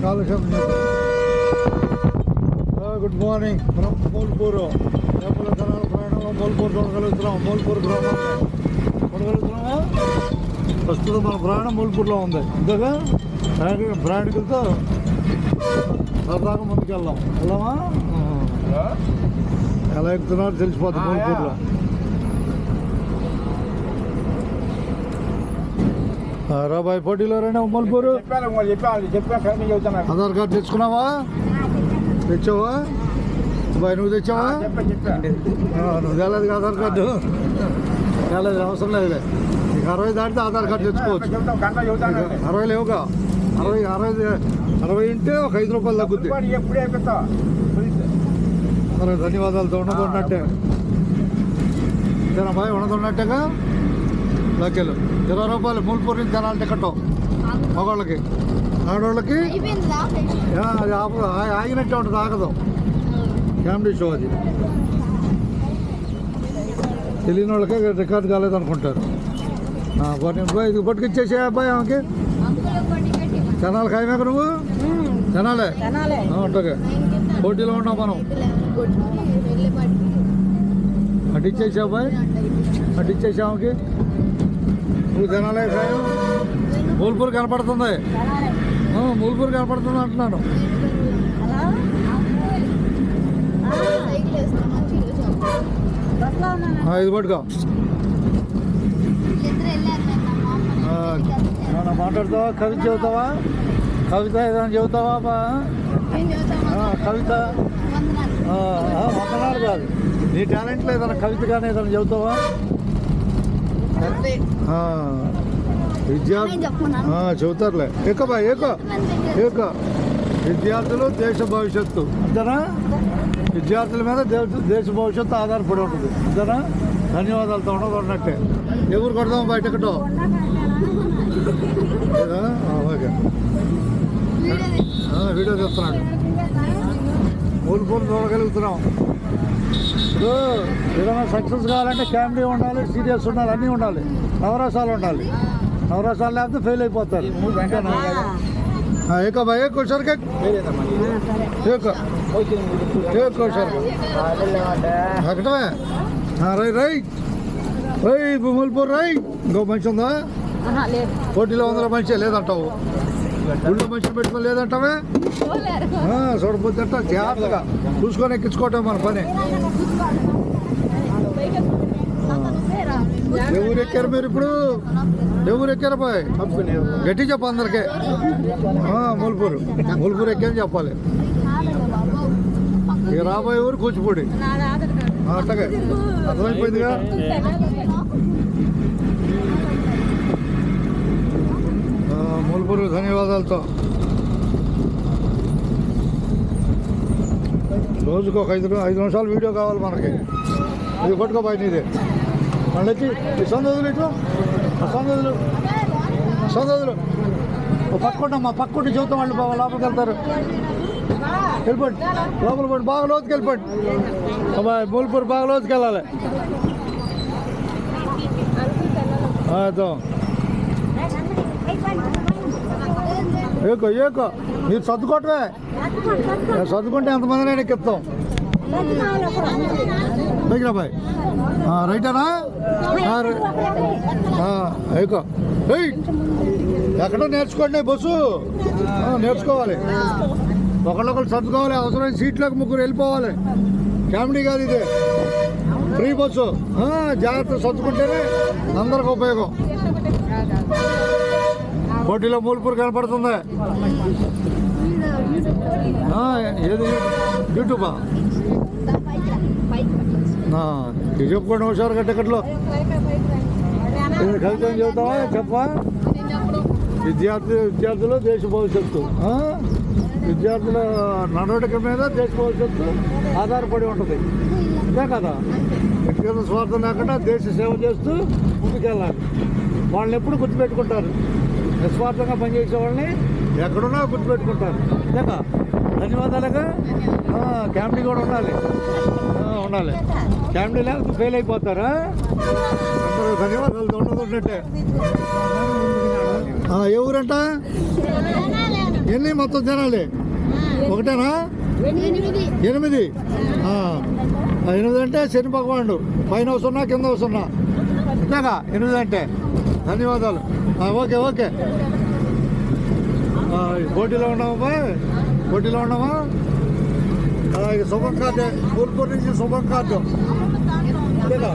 కాలక్షేపం. Good morning from Mulpuru. రేపల ధనాల ప్రయాణంలో మూల్పూరు చూడగలుగుతున్నాం. మూల్పూరు గ్రామం చూడగలుగుతున్నామా? ప్రస్తుతం మన ప్రయాణం మూల్పూర్లో ఉంది. ఇంతగా ప్రయాణికులతో సరదాగా ముందుకెళ్దాం. వెళ్దామా? ఎలా ఎక్కుతున్నారో తెలిసిపోతుంది మూల్పూర్లో. రాబాయ్ పోటీలో రైనా మూల్పూరు. ఆధార్ కార్డు తెచ్చుకున్నావా? తెచ్చావా బాయ్? నువ్వు తెచ్చావా? నువ్వు తేలేదు ఆధార్ కార్డు. తేలేదు, అవసరం లేదు. నీకు 60 దాటితే ఆధార్ కార్డు తెచ్చుకోవచ్చు. 60 లేవుగా. 60 ఉంటే ఒక 5 రూపాయలు తగ్గుద్ది. మరి ధన్యవాదాలతో ఉన్నదన్నట్టే. అంతేనా బాయ్? ఉన్నదన్నట్టేగా లెక్కలు. 20 రూపాయలు మూల్పూర్ నుంచి తెనాలి టికెట్ మగవాళ్ళకి. ఆడవాళ్ళకి అది ఆగినట్టే ఉంటుంది, ఆగదు. కామెడీ షో అది. తెలియని వాళ్ళకే రికార్డు కాలేదనుకుంటారు. ఇది పట్టుకొచ్చేసే అబ్బాయి ఆమెకి. తెనాలి ఖాయమేక నువ్వు? తెనాలే ఉంటాగా. పోటీలో ఉన్నావు మనం. అటు ఇచ్చేసా అబ్బాయి, అటు ఇచ్చేసా ఆమెకి. నువ్వు తెనాలే ఖాయం. మూల్పూర్ కనపడుతుంది, మూల్పూర్ కనపడుతుంది అంటున్నాను. ఇది పట్టుకో. ఏమన్నా మాట్లాడతావా? కవిత చెబుతావా? కవిత ఏదైనా చెబుతావా? కవిత వందనాలు కాదు, నీ టాలెంట్లో ఏదైనా కవిత కానీ ఏదైనా చెబుతావా? విద్యార్థి చెబుతారులే. ఎక్కువ ఎక్కువ విద్యార్థులు దేశ భవిష్యత్తు అంతేనా? విద్యార్థుల మీద దేశ భవిష్యత్తు ఆధారపడి ఉంటుంది అంతేనా? ధన్యవాదాలతో ఉన్నట్టే. ఎవరు కొడదాం బయట టికెట్? ఓకే, వీడియో చేస్తున్నాడు. మూల్పూర్ చూడగలుగుతున్నాం. ఇప్పుడు ఏదైనా సక్సెస్ కావాలంటే కామెడీ ఉండాలి, సీరియస్ ఉండాలి, అన్నీ ఉండాలి. నవరసాలు ఉండాలి. నవరసాలు లేకపోతే ఫెయిల్ అయిపోతారు. एक भाई एक क्वेश्चन के एक क्वेश्चन हकटवे రై మూల్పూర్ రై. ఇంకో మనిషి ఉందా పోటీలో? 100 మనిషి లేదంటావు. గుళ్ళో మనిషి పెట్టుకొని లేదంటావే. చూడపోతే జాగ్రత్తగా చూసుకొని ఎక్కించుకోవటం మన పని. ఎవరు ఎక్కారు మీరు ఇప్పుడు? ఎవరు ఎక్కారు బాయ్? గట్టి చెప్పు అందరికీ. మూల్పూర్ ఎక్కాని చెప్పాలి. ఇక రాబోయే ఊరు కూచిపూడి. అట్టగా అర్థమైపోయిందిగా. మూల్పూర్ ధన్యవాదాలతో. రోజుకు ఒక 5 నిమిషాలు వీడియో కావాలి మనకి. ఇది పట్టుకోబాయి నీదే. మళ్ళీ సొందదులు ఇటు సొందదులు పక్కుంటమ్మా. పక్కుంటే చెబుతాం వాళ్ళు బాగా లోపలికి వెళ్తారు. వెళ్ళిపోండి లోపల పోండి, బాగా లోతుకి వెళ్ళిపోండి. అమ్మాయి మూల్పూర్ బాగా లోతుకి వెళ్ళాలి. ఏకో మీరు సర్దుకోవటమే. సర్దుకుంటే ఎంతమందినైనా ఎక్కిస్తాం. బాయ్ రైటేనా? ఏకో ఎక్కడో నేర్చుకోండి. బస్సు నేర్చుకోవాలి. ఒకళ్ళొకళ్ళు సర్దుకోవాలి. అవసరమైన సీట్లోకి 3 వెళ్ళిపోవాలి. కామెడీ కాదు ఇది, ఫ్రీ బస్సు. జాగ్రత్త సర్దుకుంటేనే అందరికి ఉపయోగం. పోటీలో మూల్పూర్ కనపడుతుంది. ఏది యూట్యూబా? చెప్పుకోండి హుషారుగా టికెట్లో. కవిత చెబుతావా? చెప్పవా? విద్యార్థులు దేశ భవిష్యత్తు. విద్యార్థుల నడవడిక మీద దేశ భవిష్యత్తు ఆధారపడి ఉంటుంది. అంతే కదా? వ్యక్తిగత స్వార్థం లేకుండా దేశ సేవ చేస్తూ ముందుకెళ్ళాలి. వాళ్ళని ఎప్పుడు గుర్తుపెట్టుకుంటారు. నిస్వార్థంగా పనిచేసే వాళ్ళని ఎక్కడున్నా గుర్తుపెట్టుకుంటారు. అంతేకా? ధన్యవాదాలుగా. కామెడీ కూడా ఉండాలి. కామెడీ లేకపోతే ఫెయిల్ అయిపోతారా? అందరూ ధన్యవాదాలు ఉన్నట్టే. ఏ ఊరంట? ఎన్ని మొత్తం తినాలి? ఒకటేనా? 8. 8 అంటే శని భగవానుడు పైన 0 కింద 0 అంతేగా 8 అంటే. ధన్యవాదాలు. Okay okay. పోటీలో ఉన్నామా? పోటీలో ఉన్నామా? శుభం కార్డు, పూర్పూర్ నుంచి శుభం కార్డు అంతేగా.